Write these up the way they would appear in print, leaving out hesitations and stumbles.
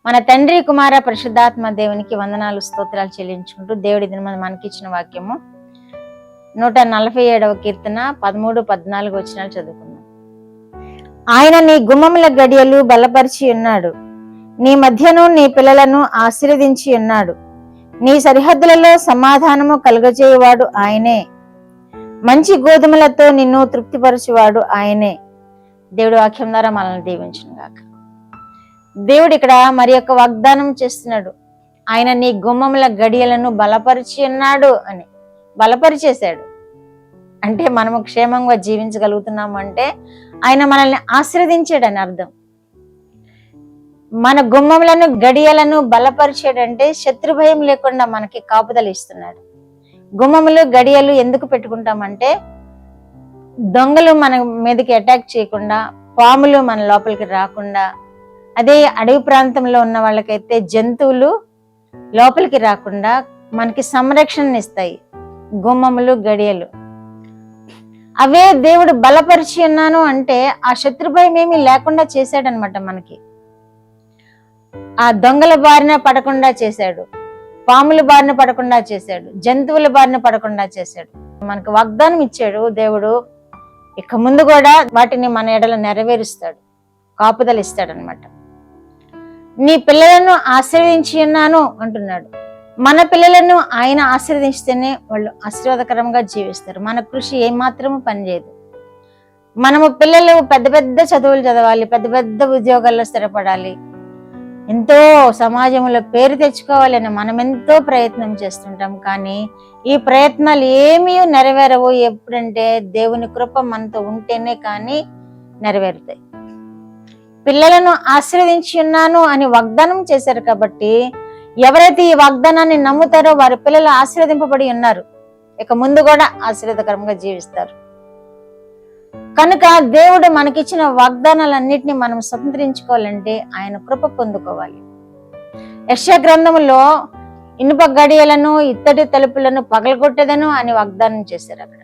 మన తండ్రి కుమార పరిశుద్ధాత్మ దేవునికి వందనాలు స్తోత్రాలు చెల్లించుకుంటూ దేవుడి దిన మనకి ఇచ్చిన వాక్యము 147వ కీర్తన 13-14 వచనాలు చదువుకుందాం. ఆయన నీ గుమ్మముల గడియలు బలపరిచి ఉన్నాడు, నీ మధ్యను నీ పిల్లలను ఆశీర్వదించి ఉన్నాడు. నీ సరిహద్దులలో సమాధానము కలుగజేయువాడు ఆయనే, మంచి గోధుమలతో నిన్ను తృప్తిపరచువాడు ఆయనే. దేవుడి వాక్యం ద్వారా మనల్ని దీవించును గాక. దేవుడు ఇక్కడ మరి యొక్క వాగ్దానం చేస్తున్నాడు, ఆయన నీ గుమ్మముల గడియలను బలపరిచి ఉన్నాడు అని. బలపరిచేశాడు అంటే మనము క్షేమంగా జీవించగలుగుతున్నాము అంటే ఆయన మనల్ని ఆశీర్వదించాడని అర్థం. మన గుమ్మములను గడియలను బలపరిచాడంటే శత్రు భయం లేకుండా మనకి కాపుదలు ఇస్తున్నాడు. గుమ్మములు గడియలు ఎందుకు పెట్టుకుంటామంటే దొంగలు మన మీదకి అటాక్ చేయకుండా, పాములు మన లోపలికి రాకుండా, అదే అడవి ప్రాంతంలో ఉన్న వాళ్ళకైతే జంతువులు లోపలికి రాకుండా మనకి సంరక్షణ ఇస్తాయి గుమ్మములు గడియలు. అవే దేవుడు బలపరిచి ఉన్నాను అంటే ఆ శత్రు భయం ఏమీ లేకుండా చేశాడనమాట. మనకి ఆ దొంగల బారిన పడకుండా చేశాడు, పాముల బారిన పడకుండా చేశాడు, జంతువుల బారిన పడకుండా చేశాడు. మనకు వాగ్దానం ఇచ్చాడు దేవుడు, ఇక ముందు కూడా వాటిని మన ఎడల నెరవేరుస్తాడు, కాపుదల ఇస్తాడనమాట. నీ పిల్లలను ఆశీర్వదించి ఉన్నాను అంటున్నాడు. మన పిల్లలను ఆయన ఆశీర్వదిస్తేనే వాళ్ళు ఆశీర్వాదకరంగా జీవిస్తారు. మన కృషి ఏమాత్రము పనిచేయదు. మనము పిల్లలు పెద్ద పెద్ద చదువులు చదవాలి, పెద్ద పెద్ద ఉద్యోగాల్లో స్థిరపడాలి, ఎంతో సమాజంలో పేరు తెచ్చుకోవాలి అని మనం ఎంతో ప్రయత్నం చేస్తుంటాం. కానీ ఈ ప్రయత్నాలు ఏమీ నెరవేరవు. ఎప్పుడంటే దేవుని కృప మనతో ఉంటేనే కానీ నెరవేరుతాయి. పిల్లలను ఆశీర్వదించి ఉన్నాను అని వాగ్దానం చేశారు కాబట్టి ఎవరైతే ఈ వాగ్దానాన్ని నమ్ముతారో వారి పిల్లలు ఆశీర్వదింపబడి ఉన్నారు, ఇక ముందు కూడా ఆశీర్వాదకరంగా జీవిస్తారు. కనుక దేవుడు మనకిచ్చిన వాగ్దానాలన్నిటిని మనం స్వతంత్రించుకోవాలంటే ఆయన కృప పొందుకోవాలి. యెషయా గ్రంథంలో ఇనుప గడియలను ఇత్తడి తలుపులను పగలగొట్టేదను అని వాగ్దానం చేశారు అక్కడ.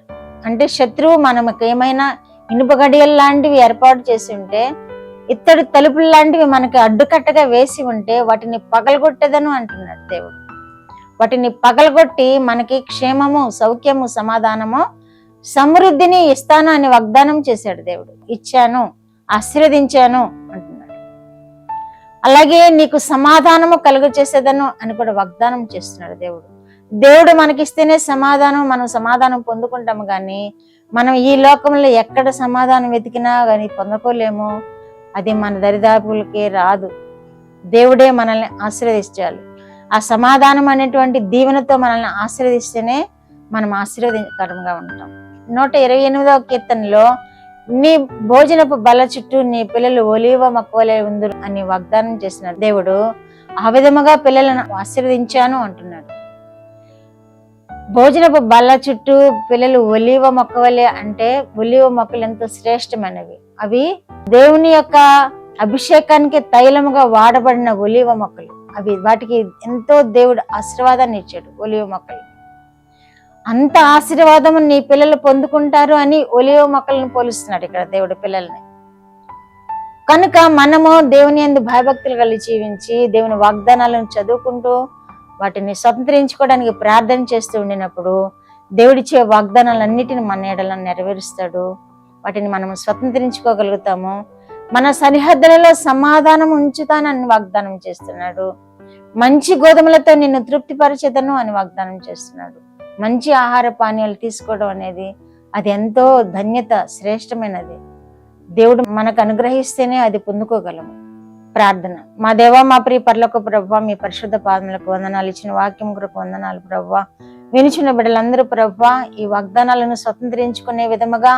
అంటే శత్రువు మనకు ఏమైనా ఇనుప గడియలు లాంటివి ఏర్పాటు చేసి ఉంటే, ఇత్తడి తలుపులు లాంటివి మనకి అడ్డుకట్టగా వేసి ఉంటే వాటిని పగలగొట్టేదను అంటున్నాడు దేవుడు. వాటిని పగలగొట్టి మనకి క్షేమము, సౌఖ్యము, సమాధానము, సమృద్ధిని ఇస్తాను అని వాగ్దానం చేశాడు దేవుడు. ఇచ్చాను, ఆశీర్వదించాను అంటున్నాడు. అలాగే నీకు సమాధానము కలుగ చేసేదను అని కూడా వాగ్దానం చేస్తున్నాడు దేవుడు. దేవుడు మనకిస్తేనే సమాధానం, మనం సమాధానం పొందుకుంటాము. కానీ మనం ఈ లోకంలో ఎక్కడ సమాధానం వెతికినా కానీ పొందుకోలేము. అది మన దరిదాపులకే రాదు. దేవుడే మనల్ని ఆశీర్వదించాలి. ఆ సమాధానం అనేటువంటి దీవెనతో మనల్ని ఆశీర్వదిస్తేనే మనం ఆశీర్వదకరంగా ఉంటాం. 128వ కీర్తనలో నీ భోజనపు బల్ల చుట్టూ నీ పిల్లలు ఒలీవ మొక్కవలే ఉందురు అని వాగ్దానం చేసిన దేవుడు ఆ విధముగా పిల్లలను ఆశీర్వదించాను అంటున్నాడు. భోజనపు బల్ల చుట్టూ పిల్లలు ఒలీవ మొక్కవలే అంటే ఒలీవ మొక్కలు ఎంతో శ్రేష్టమైనవి. అవి దేవుని యొక్క అభిషేకానికి తైలముగా వాడబడిన ఒలీవ మొక్కలు. అవి వాటికి ఎంతో దేవుడు ఆశీర్వాదాన్ని ఇచ్చాడు. ఒలీవ మొక్కలు అంత ఆశీర్వాదము నీ పిల్లలు పొందుకుంటారు అని ఒలీవ మొక్కలను పోలుస్తున్నాడు ఇక్కడ దేవుడు పిల్లల్ని. కనుక మనము దేవుని యందు భయభక్తులు కలిగి జీవించి దేవుని వాగ్దానాలను చదువుకుంటూ వాటిని స్వతంత్రించుకోవడానికి ప్రార్థన చేస్తూ ఉండినప్పుడు దేవుడిచ్చే వాగ్దానాలన్నిటిని మన ఎడల నెరవేరుస్తాడు. వాటిని మనం స్వతంత్రించుకోగలుగుతాము. మన సరిహద్దులలో సమాధానం ఉంచుతానని వాగ్దానం చేస్తున్నాడు. మంచి గోధుమలతో నిన్ను తృప్తిపరిచేదను అని వాగ్దానం చేస్తున్నాడు. మంచి ఆహార పానీయాలు తీసుకోవడం అనేది అది ఎంతో ధన్యత, శ్రేష్టమైనది. దేవుడు మనకు అనుగ్రహిస్తేనే అది పొందుకోగలము. ప్రార్థన. మా దేవా, మా ప్రియ పరలోక ప్రభువా, మీ పరిశుద్ధ పాదములకు వందనాలు. ఇచ్చిన వాక్యం కొరకు వందనాలు ప్రభువా. వినిచిన బిడ్డలందరూ ప్రభువా ఈ వాగ్దానాలను స్వతంత్రించుకునే విధముగా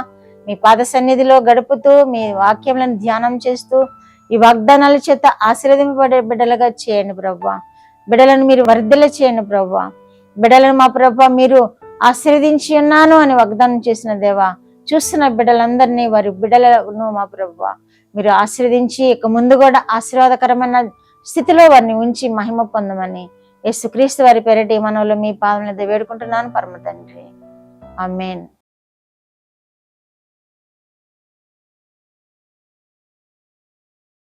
మీ పాద సన్నిధిలో గడుపుతూ మీ వాక్యములను ధ్యానం చేస్తూ ఈ వాగ్దానాల చేత ఆశీర్వదింపబడే బిడ్డలుగా చేయండి ప్రభువా. బిడ్డలను మీరు వర్ధిల్ల చేయండి ప్రభువా. బిడ్డలను మా ప్రభువా మీరు ఆశీర్వదించి ఉన్నాను అని వాగ్దానం చేసిన దేవా, చూస్తున్న బిడ్డలందరినీ వారి బిడ్డలను మా ప్రభువా మీరు ఆశీర్వదించి ఇక ముందు కూడా ఆశీర్వాదకరమైన స్థితిలో వారిని ఉంచి మహిమ పొందమని యేసుక్రీస్తు వారి పేరిట ఈ మనవులు మీ పాదముల మీద వేడుకుంటున్నాను పరమ తండ్రి. ఆమేన్.